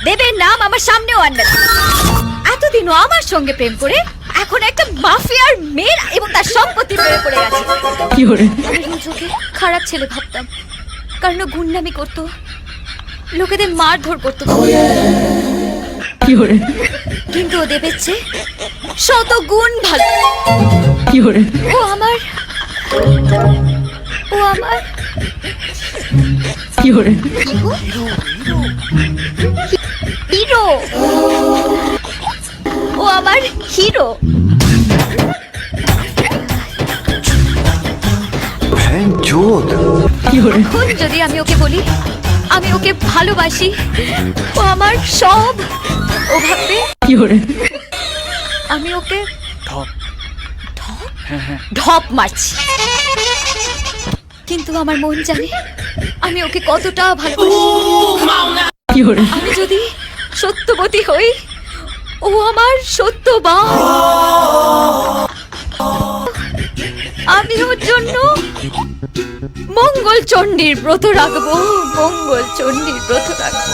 দেবের নাম আমার সামনেও আনবে না। এতদিনও আমার সঙ্গে প্রেম করে এখন একটা মাফিয়ার মেয়ের এবং তার সম্পত্তি প্রেমে পড়ে গেছে। আমি রোজ ওকে খারাপ ছেলে ভাবতাম, কারণ ও গুন্ডামি করতো, লোকেদের মারধর করতো। কিন্তু ও দেবের চেয়ে শত গুণ ভালো। ও আমার হিরো। ও আমার হিরো। এখন যদি আমি ওকে বলি আমি ওকে ভালোবাসি, ও আমার সব, ও ভাববে আমি ওকে ঢপ মারছি। কিন্তু আমার মন জানে আমি ওকে কতটা ভালোবাসি। আমি যদি সত্যবতী হই, ও আমার সত্যবান। আমি ওর জন্য মঙ্গল চণ্ডীর ব্রত রাখবো, মঙ্গল চণ্ডীর ব্রত রাখবো।